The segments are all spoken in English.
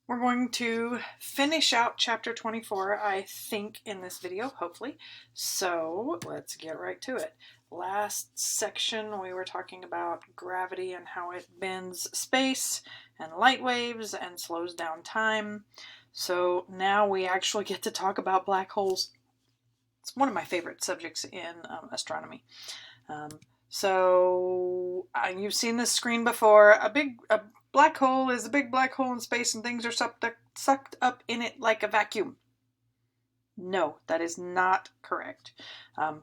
We're going to finish out chapter 24, I think, in this video, hopefully. So let's get right to it. Last section we were talking about gravity and how it bends space and light waves and slows down time. So now we actually get to talk about black holes. It's one of my favorite subjects in astronomy. You've seen this screen before. A black hole is a big black hole in space and things are sucked up in it like a vacuum. No, that is not correct. I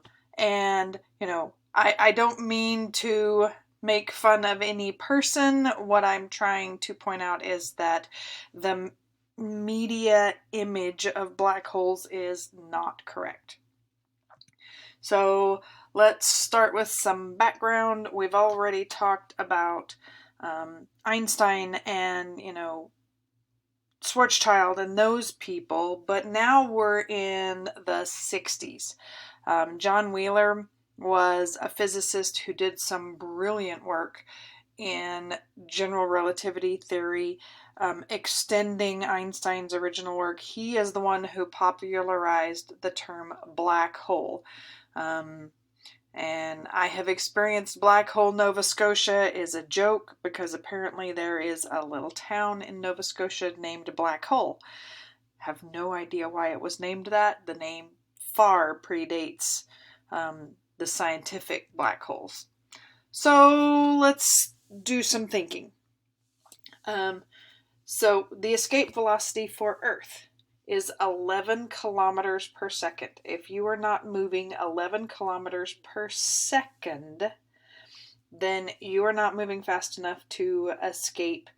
don't mean to make fun of any person. What I'm trying to point out is that the media image of black holes is not correct. So let's start with some background. We've already talked about Einstein and, Schwarzschild and those people, but now we're in the 60s. John Wheeler was a physicist who did some brilliant work in general relativity theory, extending Einstein's original work. He is the one who popularized the term black hole. And I have experienced Black Hole, Nova Scotia is a joke because apparently there is a little town in Nova Scotia named Black Hole. Have no idea why it was named that. The name far predates the scientific black holes. So let's do some thinking. So the escape velocity for Earth is 11 kilometers per second. If you are not moving 11 kilometers per second, then you are not moving fast enough to escape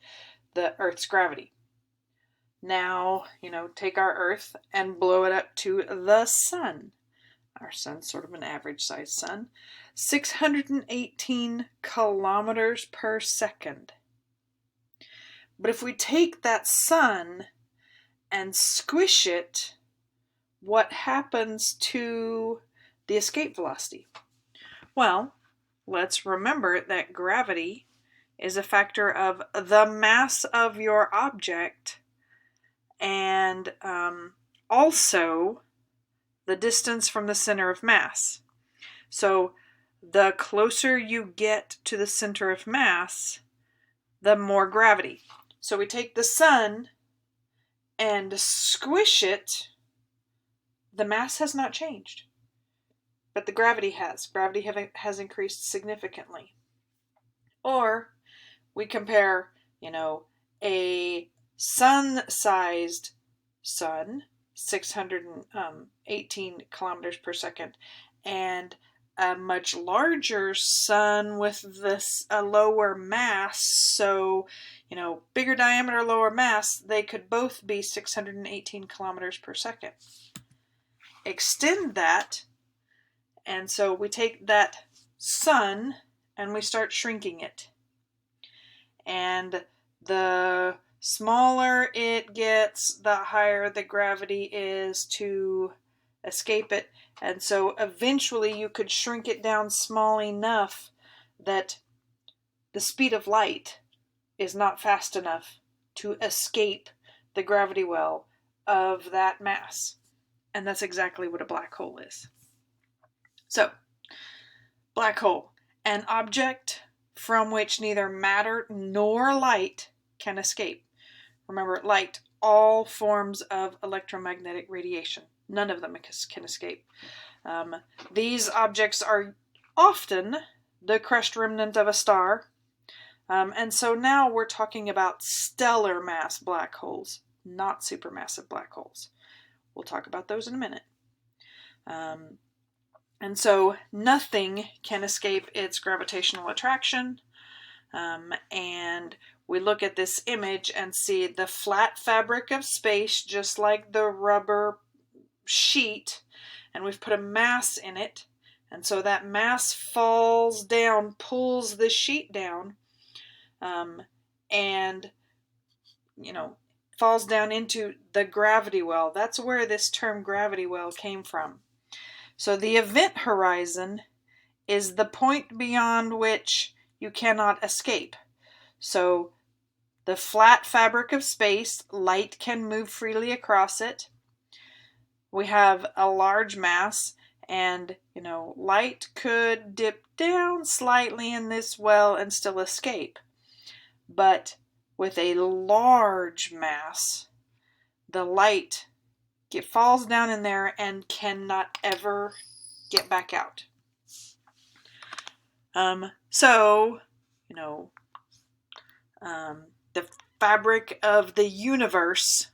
the Earth's gravity. Now, take our Earth and blow it up to the sun. Our sun's sort of an average sized sun. 618 kilometers per second. But if we take that sun and squish it, what happens to the escape velocity? Well, let's remember that gravity is a factor of the mass of your object and also the distance from the center of mass. So the closer you get to the center of mass, the more gravity. So we take the sun and squish it, the mass has not changed, but the gravity has. Gravity has increased significantly. Or we compare, a sun-sized sun, 618 kilometers per second, and a much larger sun with a lower mass, so bigger diameter, lower mass, they could both be 618 kilometers per second. Extend that, and so we take that sun and we start shrinking it. And the smaller it gets, the higher the gravity is to escape it. And so eventually you could shrink it down small enough that the speed of light is not fast enough to escape the gravity well of that mass. And that's exactly what a black hole is. So, black hole, an object from which neither matter nor light can escape. Remember, light, all forms of electromagnetic radiation. None of them can escape. These objects are often the crushed remnant of a star. And so now we're talking about stellar mass black holes, not supermassive black holes. We'll talk about those in a minute. And so nothing can escape its gravitational attraction. And we look at this image and see the flat fabric of space, just like the rubber sheet, and we've put a mass in it. And so that mass falls down, pulls the sheet down, and falls down into the gravity well. That's where this term gravity well came from. So the event horizon is the point beyond which you cannot escape. So the flat fabric of space. Light can move freely across it. We have a large mass, and light could dip down slightly in this well and still escape. But with a large mass, the light falls down in there and cannot ever get back out. The fabric of the universe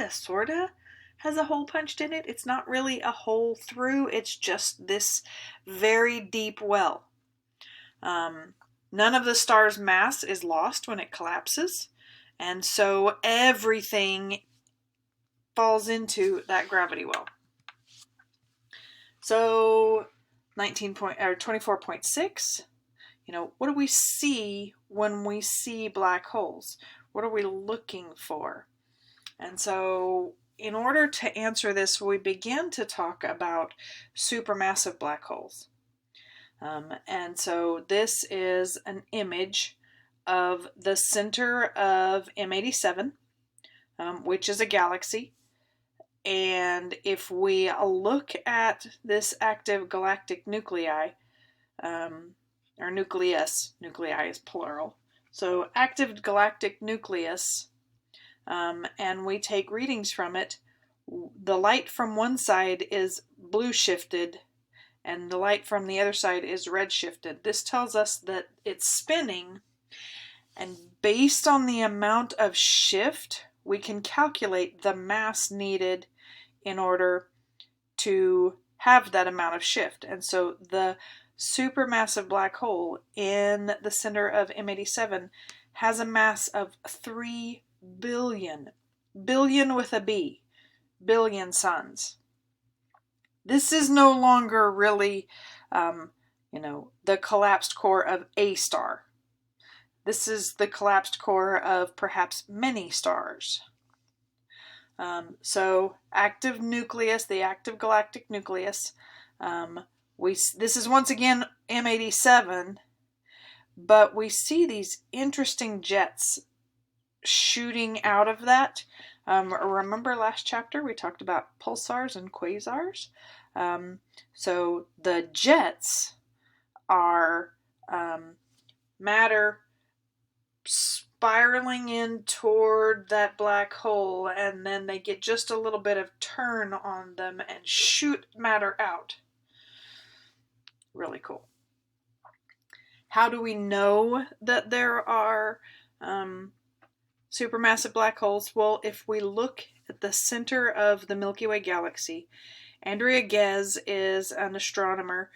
sorta has a hole punched in it. It's not really a hole through, it's just this very deep well. None of the star's mass is lost when it collapses, and so everything falls into that gravity well. So 24.6, what do we see when we see black holes? What are we looking for? And so in order to answer this, we begin to talk about supermassive black holes. And so this is an image of the center of M87, which is a galaxy. And if we look at this active galactic nuclei, or nucleus, nuclei is plural, so active galactic nucleus, and we take readings from it, the light from one side is blue shifted and the light from the other side is red shifted. This tells us that it's spinning, and based on the amount of shift, we can calculate the mass needed in order to have that amount of shift. And so the supermassive black hole in the center of M87 has a mass of 3 billion, billion with a B, billion suns. This is no longer really, the collapsed core of a star. This is the collapsed core of perhaps many stars. So active nucleus, the active galactic nucleus, this is once again M87, but we see these interesting jets shooting out of that. Remember last chapter we talked about pulsars and quasars? So the jets are matter spiraling in toward that black hole, and then they get just a little bit of turn on them and shoot matter out. Really cool. How do we know that there are supermassive black holes? Well, if we look at the center of the Milky Way galaxy, Andrea Ghez is an astronomer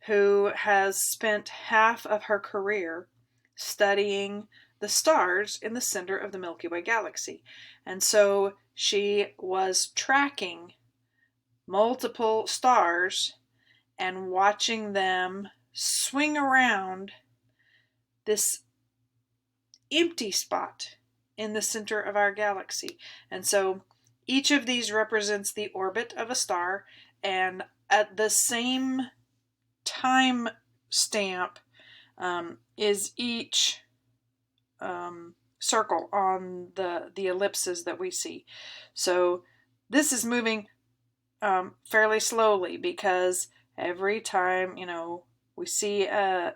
who has spent half of her career studying the stars in the center of the Milky Way galaxy. And so she was tracking multiple stars and watching them swing around this empty spot in the center of our galaxy. And so each of these represents the orbit of a star, and at the same time stamp is each circle on the ellipses that we see. So this is moving fairly slowly, because every time we see an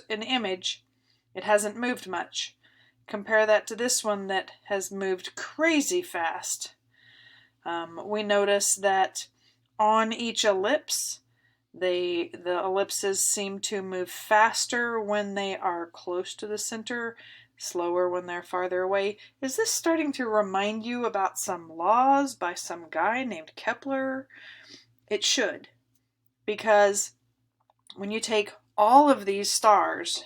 image, it hasn't moved much. Compare that to this one that has moved crazy fast. We notice that on each ellipse, the ellipses seem to move faster when they are close to the center, slower when they're farther away. Is this starting to remind you about some laws by some guy named Kepler? It should, because when you take all of these stars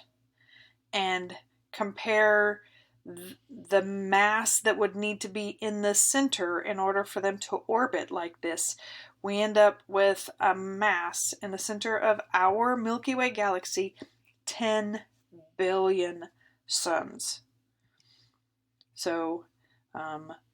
and compare the mass that would need to be in the center in order for them to orbit like this, we end up with a mass in the center of our Milky Way galaxy, 10 billion suns. So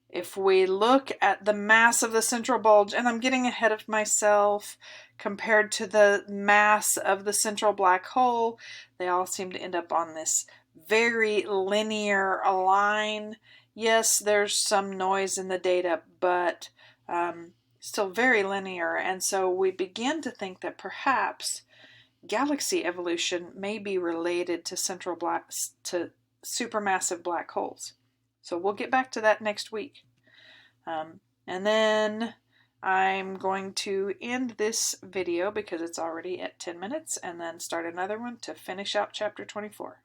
if we look at the mass of the central bulge, and I'm getting ahead of myself, compared to the mass of the central black hole, they all seem to end up on this very linear line. Yes, there's some noise in the data, but still very linear. And so we begin to think that perhaps galaxy evolution may be related to supermassive black holes. So we'll get back to that next week. And then I'm going to end this video because it's already at 10 minutes, and then start another one to finish out chapter 24.